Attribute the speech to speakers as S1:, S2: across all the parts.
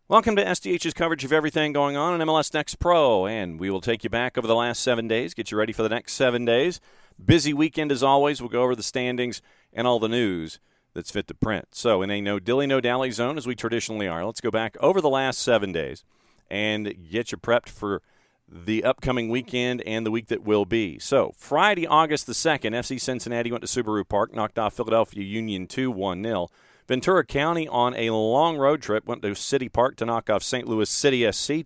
S1: Welcome to SDH's coverage of everything going on in MLS Next Pro, and we will take you back over the last 7 days, get you ready for the next 7 days. Busy weekend as always. We'll go over the standings and all the news that's fit to print. So in a no dilly, no dally zone, as we traditionally are, let's go back over the last 7 days and get you prepped for the upcoming weekend and the week that will be. So Friday, August the 2nd, FC Cincinnati went to Subaru Park, knocked off Philadelphia Union 2-1-0. Ventura County on a long road trip went to City Park to knock off St. Louis City SC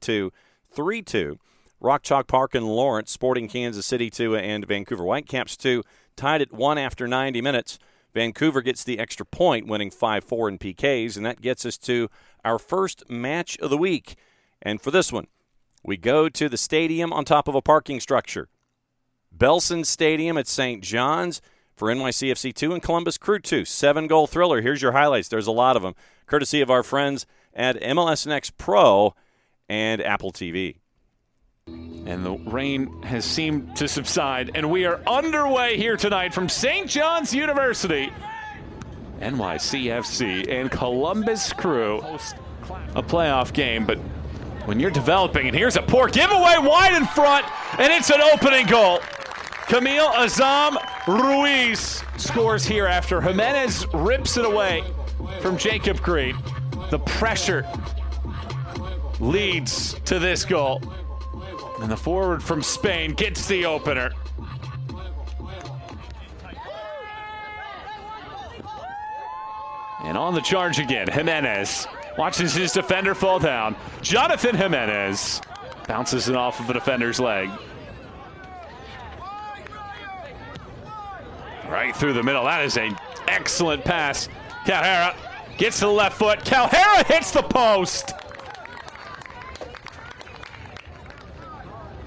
S1: 3-2. Rock Chalk Park in Lawrence, Sporting Kansas City 2 and Vancouver Whitecaps 2 tied at 1 after 90 minutes. Vancouver gets the extra point, winning 5-4 in PKs, and that gets us to our first match of the week. And for this one, we go to the stadium on top of a parking structure. Belson Stadium at St. John's for NYCFC 2 and Columbus Crew 2. 7-goal thriller. Here's your highlights. There's a lot of them, courtesy of our friends at MLS Next Pro and Apple TV.
S2: And the rain has seemed to subside, and we are underway here tonight from St. John's University. NYCFC and Columbus Crew host a playoff game, but when you're developing, and here's a poor giveaway wide in front, and it's an opening goal. Camille Azam Ruiz scores here after Jimenez rips it away from Jacob Green. The pressure leads to this goal. And the forward from Spain gets the opener. And on the charge again, Jimenez watches his defender fall down. Jonathan Jimenez bounces it off of the defender's leg. Right through the middle. That is an excellent pass. Calhera gets to the left foot. Calhera hits the post.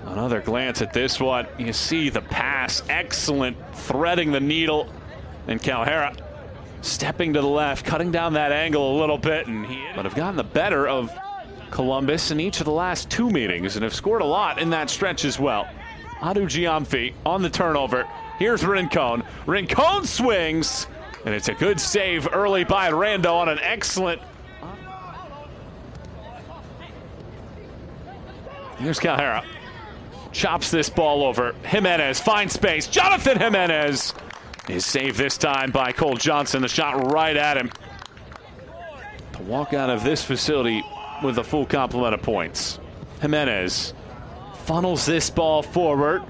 S2: Another glance at this one. You see the pass. Excellent. Threading the needle. And Calhera stepping to the left, cutting down that angle a little bit. But have gotten the better of Columbus in each of the last 2 meetings and have scored a lot in that stretch as well. Adu Giamfi on the turnover. Here's Rincon. Rincon swings, and it's a good save early by Rando on an excellent. Here's Calhera. Chops this ball over. Jimenez finds space. Jonathan Jimenez is saved this time by Cole Johnson. The shot right at him. To walk out of this facility with a full complement of points. Jimenez funnels this ball forward.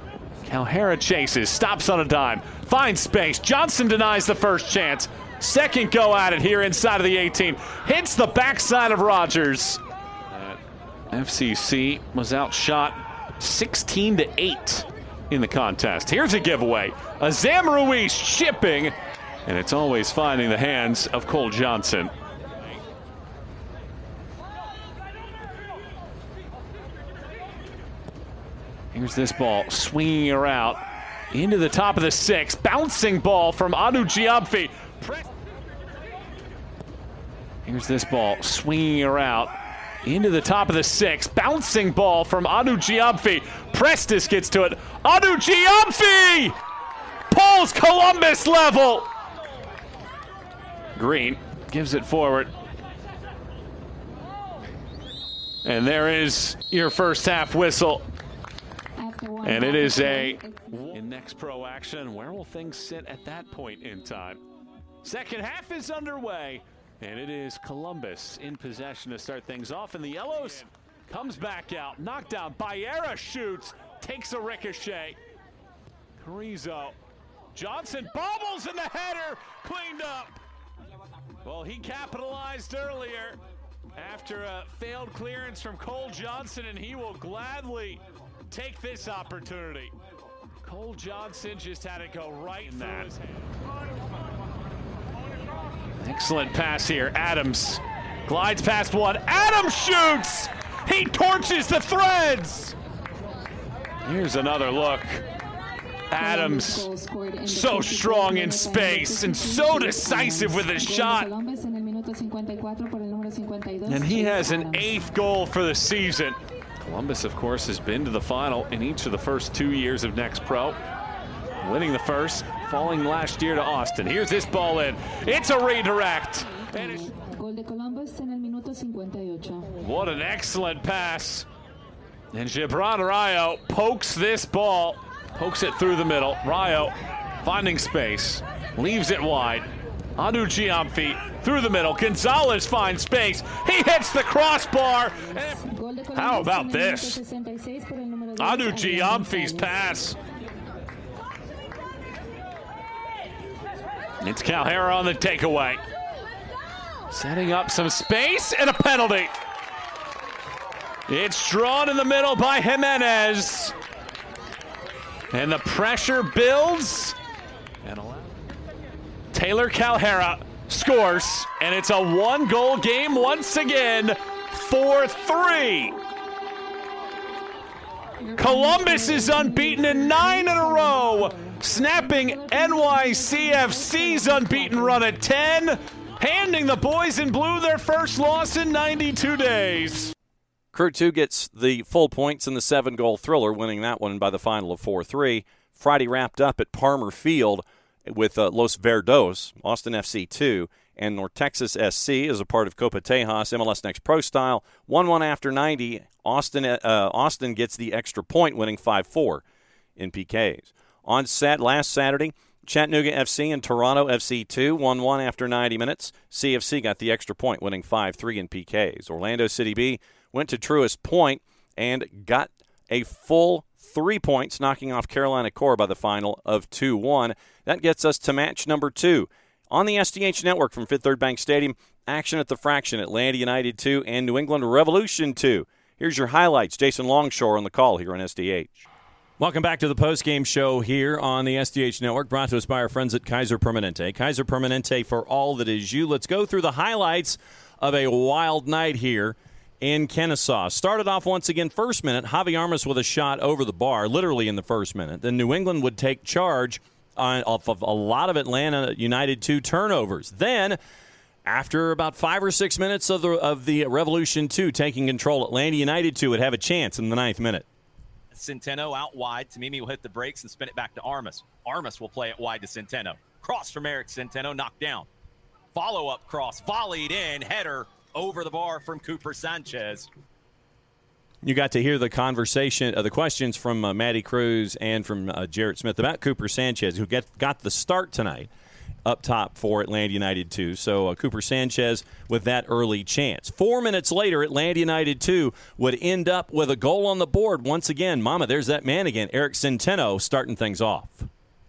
S2: Calhera chases, stops on a dime, finds space. Johnson denies the first chance. Second go at it here inside of the 18. Hits the backside of Rogers. FCC was outshot 16-8 in the contest. Here's a giveaway. Azam Ruiz chipping, and it's always finding the hands of Cole Johnson. Here's this ball swinging around into the top of the 6. Bouncing ball from Adu Giamfi. Here's this ball swinging around into the top of the 6. Bouncing ball from Adu Giamfi. Prestis gets to it. Adu Giamfi pulls Columbus level. Green gives it forward. And there is your first half whistle. And it is in Next Pro action. Where will things sit at that point in time? Second half is underway, and it is Columbus in possession to start things off. And the Yellows comes back out, knocked down. Bayera shoots, takes a ricochet. Carrizo, Johnson bobbles in the header, cleaned up. Well, he capitalized earlier after a failed clearance from Cole Johnson, and he will gladly take this opportunity. Cole Johnson just had it go right in that. Excellent pass here. Adams glides past one. Adams shoots! He torches the threads! Here's another look. Adams, so strong in space and so decisive with his shot. And he has an 8th goal for the season. Columbus, of course, has been to the final in each of the first 2 years of Next Pro. Winning the first, falling last year to Austin. Here's this ball in. It's a redirect. What an excellent pass. And Gibran Rayo pokes this ball, pokes it through the middle. Rayo finding space, leaves it wide. Adu Giamfi through the middle. Gonzalez finds space. He hits the crossbar. How about this? Adu Giamfi's pass. It's Calhera on the takeaway. Setting up some space and a penalty. It's drawn in the middle by Jimenez. And the pressure builds. And Taylor Calhera scores. And it's a one-goal game once again, 4-3. Columbus is unbeaten in 9 in a row, snapping NYCFC's unbeaten run at 10, handing the boys in blue their first loss in 92 days.
S1: Crew 2 gets the full points in the 7-goal thriller, winning that one by the final of 4-3. Friday wrapped up at Palmer Field with Los Verdos, Austin FC 2, and North Texas SC as a part of Copa Tejas, MLS Next Pro style. 1-1 after 90. Austin gets the extra point, winning 5-4 in PKs. Last Saturday, Chattanooga FC and Toronto FC 2, 1-1 after 90 minutes. CFC got the extra point, winning 5-3 in PKs. Orlando City B went to Truist Point and got a full 3 points, knocking off Carolina Core by the final of 2-1. That gets us to match number 2. On the SDH network from Fifth Third Bank Stadium, action at the Fraction, Atlanta United 2 and New England Revolution 2. Here's your highlights. Jason Longshore on the call here on SDH. Welcome back to the postgame show here on the SDH Network, brought to us by our friends at Kaiser Permanente. Kaiser Permanente for all that is you. Let's go through the highlights of a wild night here in Kennesaw. Started off once again, first minute, Javi Armas with a shot over the bar, literally in the first minute. Then New England would take charge off of a lot of Atlanta United 2 turnovers. Then, after about 5 or 6 minutes of the Revolution 2 taking control, Atlanta United 2 would have a chance in the 9th minute.
S3: Centeno out wide. Tamimi will hit the brakes and spin it back to Armas. Armas will play it wide to Centeno. Cross from Eric Centeno, knocked down. Follow-up cross, volleyed in, header over the bar from Cooper Sanchez.
S1: You got to hear the conversation, the questions from Matty Cruz and from Jarrett Smith about Cooper Sanchez, who got the start tonight up top for Atlanta United 2. So Cooper Sanchez with that early chance. 4 minutes later, Atlanta United 2 would end up with a goal on the board. Once again, mama, there's that man again, Eric Centeno, starting things off.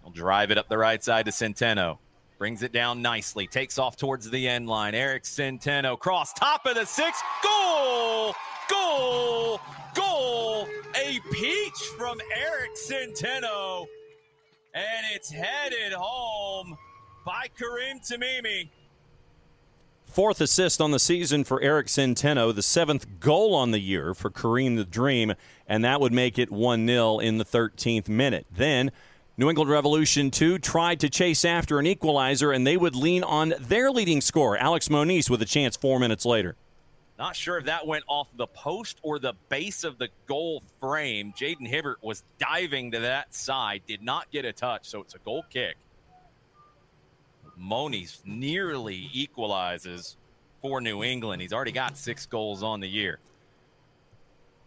S3: He'll drive it up the right side to Centeno. Brings it down nicely. Takes off towards the end line. Eric Centeno, cross, top of the 6. Goal! Goal! Goal! A peach from Eric Centeno. And it's headed home by Kareem Tamimi.
S1: 4th assist on the season for Eric Centeno, the 7th goal on the year for Kareem the Dream, and that would make it 1-0 in the 13th minute. Then New England Revolution 2 tried to chase after an equalizer, and they would lean on their leading scorer, Alex Moniz, with a chance 4 minutes later.
S3: Not sure if that went off the post or the base of the goal frame. Jaden Hibbert was diving to that side, did not get a touch, so it's a goal kick. Moniz nearly equalizes for New England. He's already got 6 goals on the year.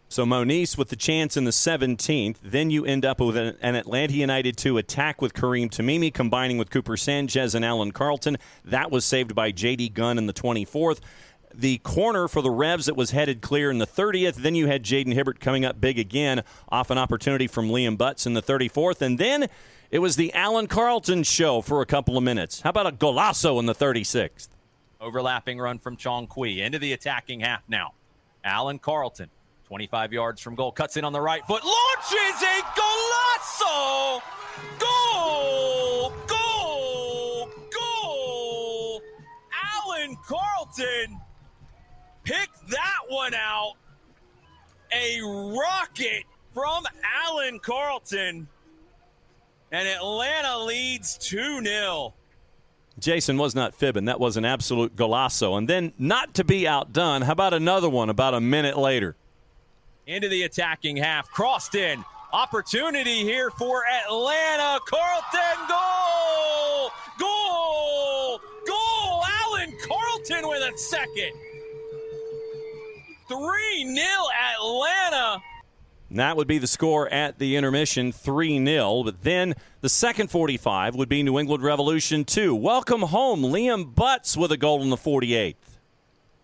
S1: So Moniz with the chance in the 17th. Then you end up with an Atlanta United 2 attack with Kareem Tamimi combining with Cooper Sanchez and Alan Carlton. That was saved by J.D. Gunn in the 24th. The corner for the Revs that was headed clear in the 30th. Then you had Jaden Hibbert coming up big again off an opportunity from Liam Butts in the 34th. And then it was the Alan Carlton show for a couple of minutes. How about a golazo in the 36th?
S3: Overlapping run from Chong Kui into the attacking half now. Alan Carlton, 25 yards from goal, cuts in on the right foot, launches a golazo! Goal! Goal! Goal! Alan Carlton picked that one out. A rocket from Alan Carlton. And Atlanta leads 2-0.
S1: Jason was not fibbing. That was an absolute golazo. And then, not to be outdone, how about another one about a minute later?
S3: Into the attacking half, crossed in. Opportunity here for Atlanta. Carlton, goal! Goal! Goal! Alan Carlton with a second. 3-0 Atlanta.
S1: And that would be the score at the intermission, 3-0. But then the second 45 would be New England Revolution 2. Welcome home, Liam Butts with a goal in the 48th.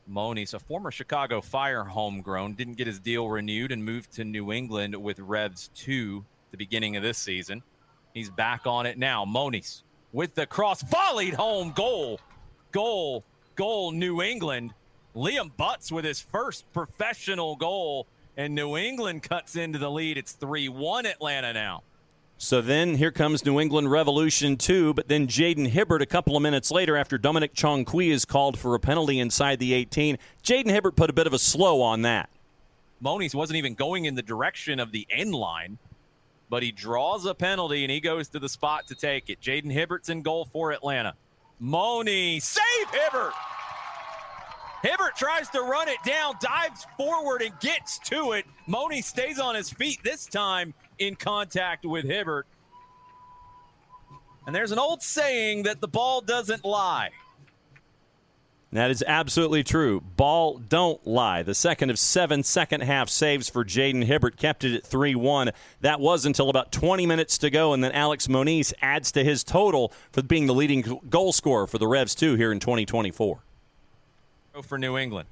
S3: Moniz, a former Chicago Fire homegrown, didn't get his deal renewed and moved to New England with Revs 2 at the beginning of this season. He's back on it now. Moniz with the cross, volleyed home, goal, New England. Liam Butts with his first professional goal, and New England cuts into the lead. It's 3-1 Atlanta now.
S1: So then here comes New England Revolution 2, but then Jaden Hibbert a couple of minutes later after Dominic Chongqui is called for a penalty inside the 18. Jaden Hibbert put a bit of a slow on that.
S3: Moniz wasn't even going in the direction of the end line, but he draws a penalty and he goes to the spot to take it. Jaden Hibbert's in goal for Atlanta. Moniz, save Hibbert! Hibbert tries to run it down, dives forward and gets to it. Moniz stays on his feet this time in contact with Hibbert. And there's an old saying that the ball doesn't lie.
S1: That is absolutely true. Ball don't lie. The second of 7 second-half saves for Jaden Hibbert kept it at 3-1. That was until about 20 minutes to go, and then Alex Moniz adds to his total for being the leading goal scorer for the Revs 2 here in 2024.
S3: For New England.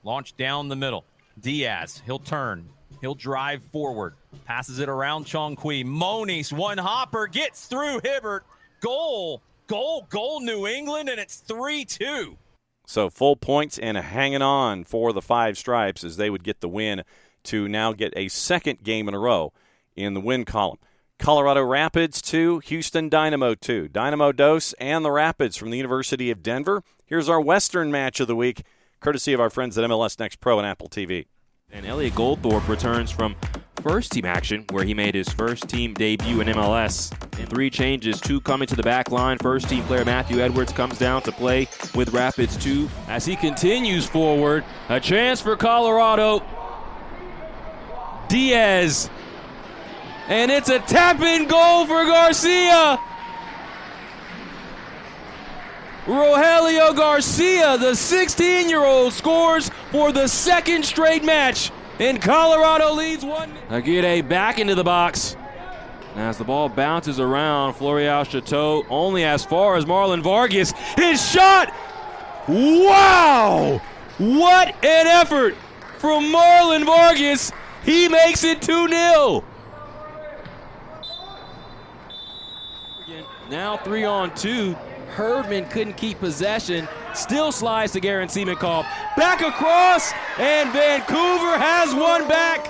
S3: Launch down the middle. Diaz, he'll turn. He'll drive forward. Passes it around Chongqui. Moniz, one hopper, gets through Hibbert. Goal, New England, and it's 3-2.
S1: So full points and hanging on for the Five Stripes as they would get the win to now get a second game in a row in the win column. Colorado Rapids 2, Houston Dynamo 2. Dynamo Dos and the Rapids from the University of Denver. Here's our Western match of the week, courtesy of our friends at MLS Next Pro and Apple TV.
S4: And Elliot Goldthorpe returns from first-team action, where he made his first-team debut in MLS. And 3 changes, 2 coming to the back line. First-team player Matthew Edwards comes down to play with Rapids 2. As he continues forward, a chance for Colorado. Diaz. And it's a tap-in goal for Garcia. Rogelio Garcia, the 16-year-old, scores for the second straight match, and Colorado leads 1. Aguirre back into the box. As the ball bounces around, Florial Chateau only as far as Marlon Vargas. His shot! Wow! What an effort from Marlon Vargas. He makes it 2-0. Now 3-on-2. Herdman couldn't keep possession. Still slides to Garen Siemenkoff. Back across, and Vancouver has one back.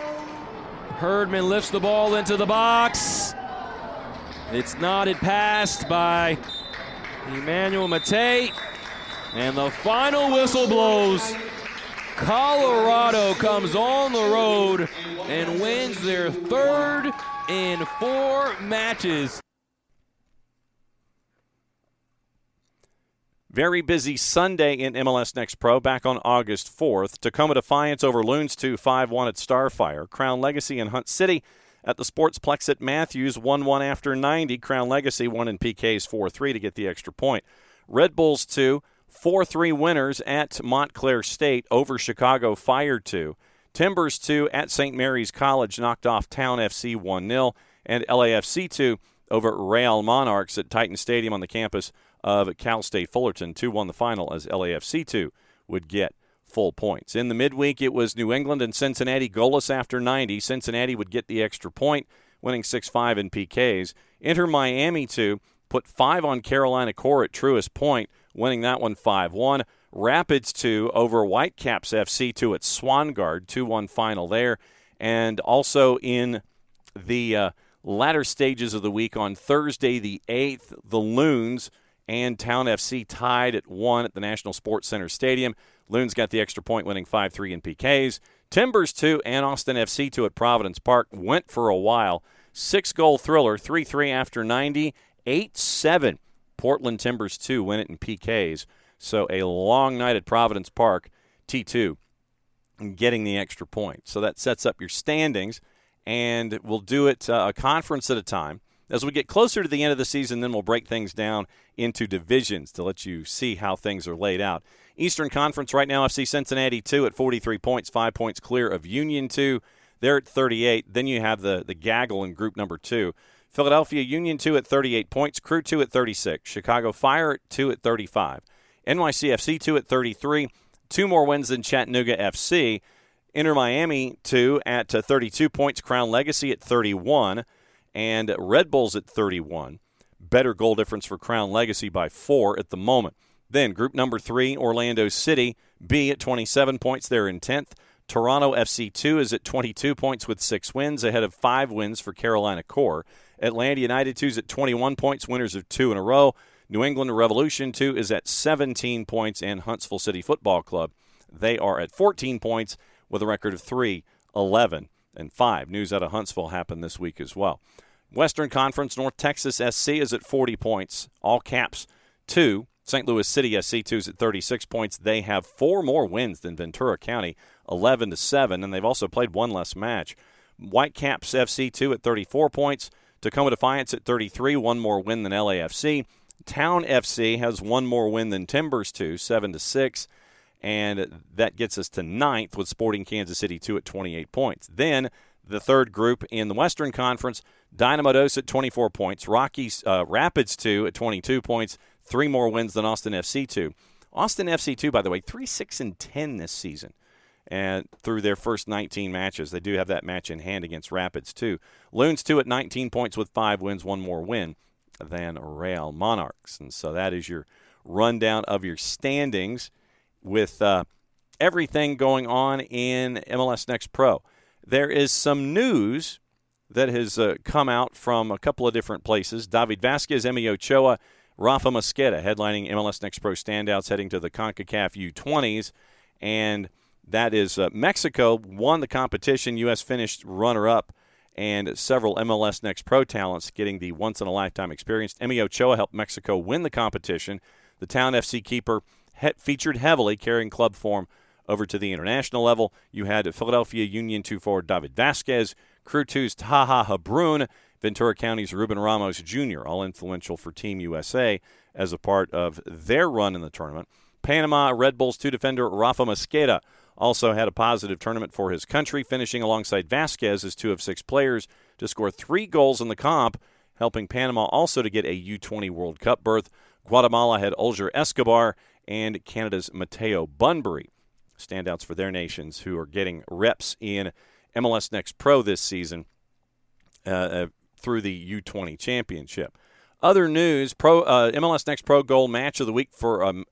S4: Herdman lifts the ball into the box. It's nodded past by Emmanuel Matei. And the final whistle blows. Colorado comes on the road and wins their third in 4 matches.
S1: Very busy Sunday in MLS Next Pro back on August 4th. Tacoma Defiance over Loons 2, 5-1 at Starfire. Crown Legacy and Hunt City at the Sportsplex at Matthews, 1-1 after 90. Crown Legacy won in PKs 4-3 to get the extra point. Red Bulls 2, 4-3 winners at Montclair State over Chicago Fire 2. Timbers 2 at St. Mary's College knocked off Town FC 1-0. And LAFC 2 over Real Monarchs at Titan Stadium on the campus of Cal State Fullerton. 2-1 the final as LAFC 2 would get full points. In the midweek, it was New England and Cincinnati goalless after 90. Cincinnati would get the extra point, winning 6-5 in PKs. Inter Miami 2 put 5 on Carolina Core at Truist Point, winning that one 5-1. Rapids 2 over Whitecaps FC 2 at Swangard, 2-1 final there. And also in the latter stages of the week on Thursday the 8th, the Loons and Town FC tied at 1 at the National Sports Center Stadium. Loons got the extra point, winning 5-3 in PKs. Timbers 2 and Austin FC 2 at Providence Park went for a while. 6-goal thriller, 3-3 after 90, 8-7. Portland Timbers 2 win it in PKs. So a long night at Providence Park. T2 getting the extra point. So that sets up your standings, and we'll do it a conference at a time. As we get closer to the end of the season, then we'll break things down into divisions to let you see how things are laid out. Eastern Conference right now, FC Cincinnati 2 at 43 points, 5 points clear of Union 2. They're at 38. Then you have the gaggle in group number 2. Philadelphia Union 2 at 38 points, Crew 2 at 36, Chicago Fire at 2 at 35, NYCFC 2 at 33, 2 more wins than Chattanooga FC, Inter Miami 2 at 32 points, Crown Legacy at 31, and Red Bulls at 31. Better goal difference for Crown Legacy by 4 at the moment. Then group number 3, Orlando City B at 27 points. They're in 10th. Toronto FC 2 is at 22 points with 6 wins, ahead of 5 wins for Carolina Core. Atlanta United 2 is at 21 points, winners of 2 in a row. New England Revolution 2 is at 17 points, and Huntsville City Football Club, they are at 14 points with a record of 3, 11, and 5. News out of Huntsville happened this week as well. Western Conference, North Texas SC is at 40 points, all caps 2. St. Louis City SC2 is at 36 points. They have 4 more wins than Ventura County, 11-7, and they've also played 1 less match. Whitecaps FC2 at 34 points. Tacoma Defiance at 33, 1 more win than LAFC. Town FC has 1 more win than Timbers 2, 7-6, and that gets us to 9th with Sporting Kansas City 2 at 28 points. Then the third group in the Western Conference, Dynamo Dos at 24 points, Rapids 2 at 22 points, 3 more wins than Austin FC 2. Austin FC 2, by the way, 3-6-10 this season. And through their first 19 matches. They do have that match in hand against Rapids, too. Loons 2 at 19 points with 5 wins, 1 more win than Real Monarchs. And so that is your rundown of your standings with everything going on in MLS Next Pro. There is some news that has come out from a couple of different places. David Vasquez, Emi Ochoa, Rafa Mosqueda headlining MLS Next Pro standouts heading to the CONCACAF U20s. And that is Mexico won the competition. U.S. finished runner-up, and several MLS Next Pro talents getting the once-in-a-lifetime experience. Emi Ochoa helped Mexico win the competition. The Town FC keeper featured heavily, carrying club form over to the international level. You had Philadelphia Union 2 forward David Vasquez, Crew 2's Taha Habrun, Ventura County's Ruben Ramos Jr., all influential for Team USA as a part of their run in the tournament. Panama Red Bulls 2 defender Rafa Mosqueda also had a positive tournament for his country, finishing alongside Vasquez as 2 of 6 players to score 3 goals in the comp, helping Panama also to get a U20 World Cup berth. Guatemala had Olger Escobar and Canada's Mateo Bunbury, standouts for their nations who are getting reps in MLS Next Pro this season through the U20 Championship. Other news, MLS Next Pro goal match of the week for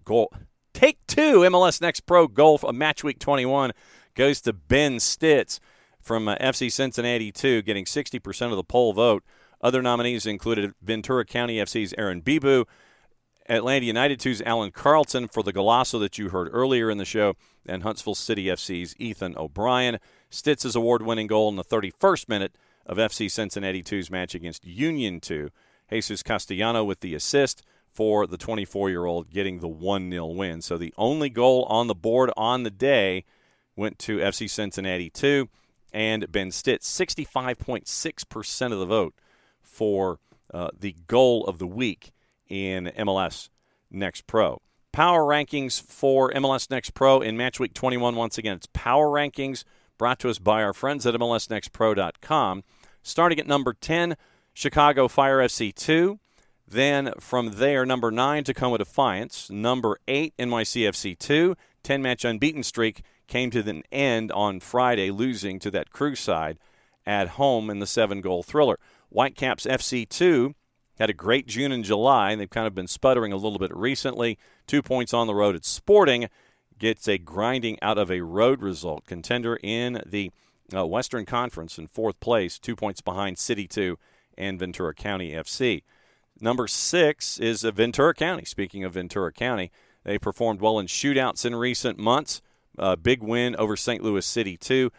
S1: goal. Take 2 MLS Next Pro goal for Match Week 21 goes to Ben Stitz from FC Cincinnati 2, getting 60% of the poll vote. Other nominees included Ventura County FC's Aaron Bibu, Atlanta United 2's Alan Carlton for the golazo that you heard earlier in the show, and Huntsville City FC's Ethan O'Brien. Stitz's award-winning goal in the 31st minute of FC Cincinnati 2's match against Union 2. Jesus Castellano with the assist for the 24-year-old getting the 1-0 win. So the only goal on the board on the day went to FC Cincinnati 2, and Ben Stitz, 65.6% of the vote for the goal of the week in MLS Next Pro. Power rankings for MLS Next Pro in Match Week 21. Once again, it's power rankings brought to us by our friends at MLSNextPro.com. Starting at number 10, Chicago Fire FC 2. Then from there, number 9, Tacoma Defiance. Number 8, NYCFC 2. 10-match unbeaten streak came to an end on Friday, losing to that Crew side at home in the 7-goal thriller. Whitecaps FC 2 had a great June and July. They've kind of been sputtering a little bit recently. 2 points on the road at Sporting. Gets a grinding out of a road result. Contender in the Western Conference in 4th place, 2 points behind City 2 and Ventura County FC. Number 6 is Ventura County. Speaking of Ventura County, they performed well in shootouts in recent months. Big win over St. Louis City 2.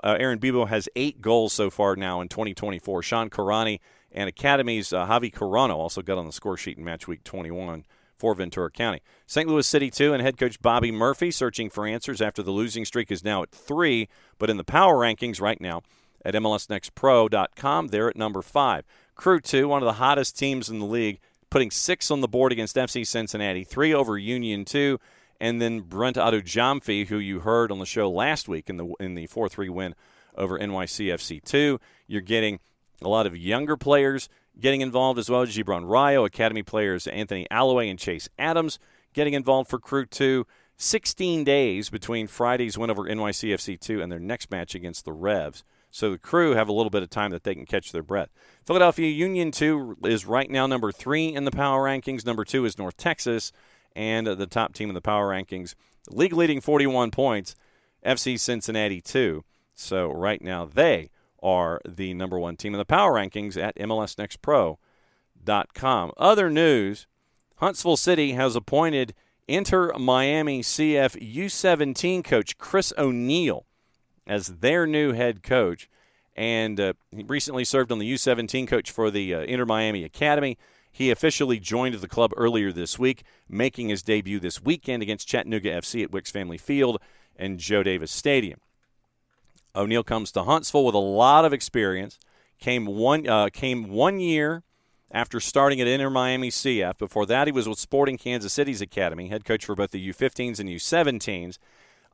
S1: Aaron Bibo has 8 goals so far now in 2024. Sean Karani and Academy's Javi Corano also got on the score sheet in Match Week 21 for Ventura County. St. Louis City 2 and head coach Bobby Murphy searching for answers after the losing streak is now at 3. But in the power rankings right now at MLSNextPro.com, they're at number 5. Crew 2, one of the hottest teams in the league, putting 6 on the board against FC Cincinnati, 3 over Union 2, and then Brent Adojamfi, who you heard on the show last week in the 4-3 win over NYCFC 2. You're getting a lot of younger players getting involved as well. Gibran Rayo, academy players Anthony Alloway and Chase Adams getting involved for Crew 2. 16 days between Friday's win over NYCFC 2 and their next match against the Revs. So the Crew have a little bit of time that they can catch their breath. Philadelphia Union 2 is right now number 3 in the power rankings. Number 2 is North Texas, and the top team in the power rankings, league leading 41 points, FC Cincinnati 2. So right now they are the number 1 team in the power rankings at MLSNEXTPRO.com. Other news, Huntsville City has appointed Inter Miami CF U17 coach Chris O'Neill as their new head coach. And he recently served on the U17 coach for the Inter Miami Academy. He officially joined the club earlier this week, making his debut this weekend against Chattanooga FC at Wicks Family Field and Joe Davis Stadium. O'Neill comes to Huntsville with a lot of experience. Came one year after starting at Inter Miami CF. Before that, he was with Sporting Kansas City's academy, head coach for both the U15s and U17s.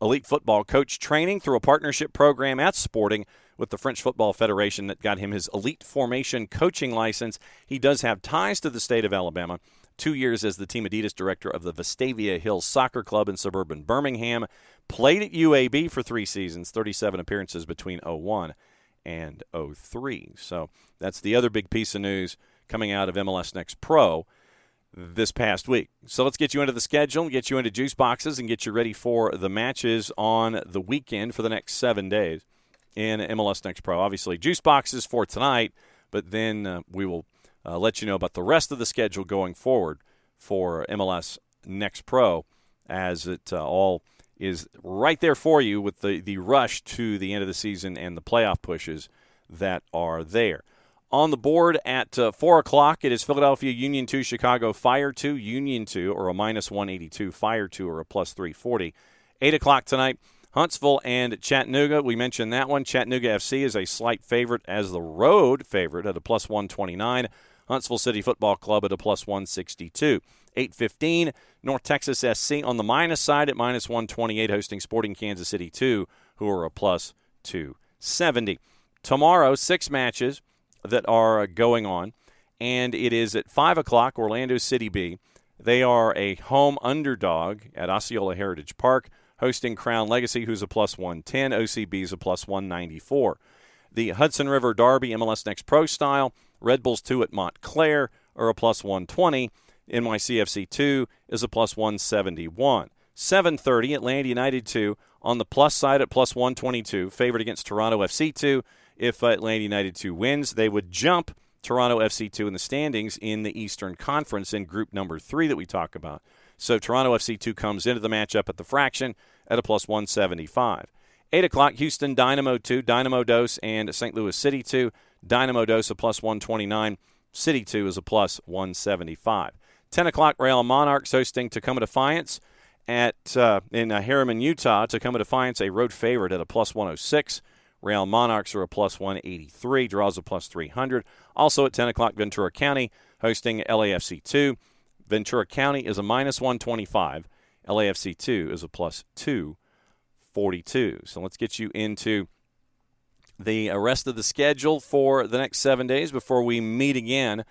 S1: Elite football coach training through a partnership program at Sporting with the French Football Federation that got him his elite formation coaching license. He does have ties to the state of Alabama. 2 years as the Team Adidas director of the Vestavia Hills Soccer Club in suburban Birmingham. Played at UAB for 3 seasons, 37 appearances between 01 and 03. So that's the other big piece of news coming out of MLS Next Pro this past week. So let's get you into the schedule, get you into juice boxes, and get you ready for the matches on the weekend for the next 7 days in MLS Next Pro. Obviously, juice boxes for tonight, but then we will let you know about the rest of the schedule going forward for MLS Next Pro, as it all is right there for you with the rush to the end of the season and the playoff pushes that are there. On the board at 4 o'clock, it is Philadelphia Union 2, Chicago Fire 2, Union 2, or a minus 182, Fire 2, or a plus 340. 8 o'clock tonight, Huntsville and Chattanooga. We mentioned that one. Chattanooga FC is a slight favorite as the road favorite at a plus 129. Huntsville City Football Club at a plus 162. 8:15, North Texas SC on the minus side at minus 128, hosting Sporting Kansas City 2, who are a plus 270. Tomorrow, 6 matches that are going on, and it is at 5 o'clock, Orlando City B. They are a home underdog at Osceola Heritage Park, hosting Crown Legacy, who's a plus 110. OCB is a plus 194. The Hudson River Derby, MLS Next Pro style, Red Bulls 2 at Montclair are a plus 120. NYCFC 2 is a plus 171. 7:30, Atlanta United 2 on the plus side at plus 122, favored against Toronto FC 2. If Atlanta United 2 wins, they would jump Toronto FC 2 in the standings in the Eastern Conference in group number 3 that we talk about. So Toronto FC 2 comes into the matchup at the fraction at a plus 175. 8 o'clock, Houston Dynamo 2, Dynamo Dos, and St. Louis City 2. Dynamo Dos a plus 129. City 2 is a plus 175. 10 o'clock, Real Monarchs hosting Tacoma Defiance in Harriman, Utah. Tacoma Defiance, a road favorite at a plus 106. Real Monarchs are a plus 183, draws a plus 300. Also at 10 o'clock, Ventura County hosting LAFC 2. Ventura County is a minus 125. LAFC 2 is a plus 242. So let's get you into the rest of the schedule for the next 7 days before we meet again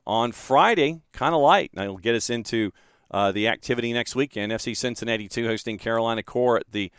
S1: on Friday. Kind of light. That'll get us into the activity next weekend. FC Cincinnati 2 hosting Carolina Core at the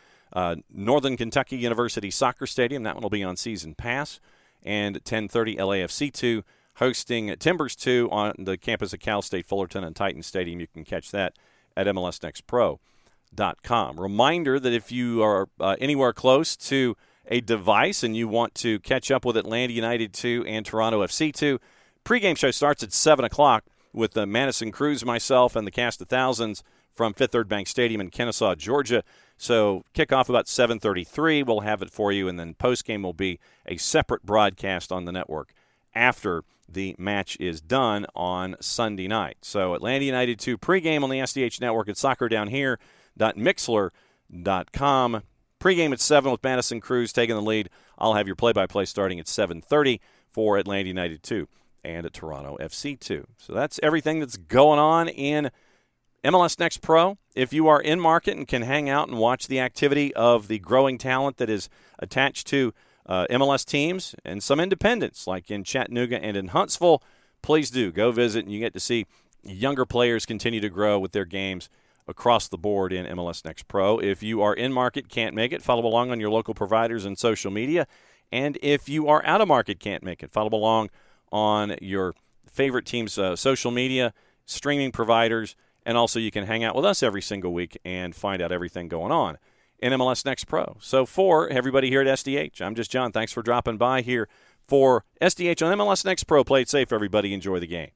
S1: Northern Kentucky University Soccer Stadium. That one will be on season pass. And 10:30, LAFC 2 hosting Timbers 2 on the campus of Cal State Fullerton and Titan Stadium. You can catch that at MLSNEXTPRO.com. Reminder that if you are anywhere close to a device and you want to catch up with Atlanta United 2 and Toronto FC 2, pregame show starts at 7 o'clock with Madison Cruz, myself, and the cast of thousands from Fifth Third Bank Stadium in Kennesaw, Georgia. So kickoff about 7:33. We'll have it for you, and then postgame will be a separate broadcast on the network after the match is done on Sunday night. So Atlanta United 2 pregame on the SDH network at soccerdownhere.mixler.com. Pregame at 7 with Madison Cruz taking the lead. I'll have your play-by-play starting at 7:30 for Atlanta United 2. and at Toronto FC 2. So that's everything that's going on in MLS Next Pro. If you are in market and can hang out and watch the activity of the growing talent that is attached to MLS teams and some independents like in Chattanooga and in Huntsville, please do go visit, and you get to see younger players continue to grow with their games across the board in MLS Next Pro. If you are in market, can't make it, follow along on your local providers and social media. And if you are out of market, can't make it, follow along on your favorite team's social media, streaming providers, and also you can hang out with us every single week and find out everything going on in MLS Next Pro. So for everybody here at SDH, I'm just John. Thanks for dropping by here for SDH on MLS Next Pro. Play it safe, everybody. Enjoy the game.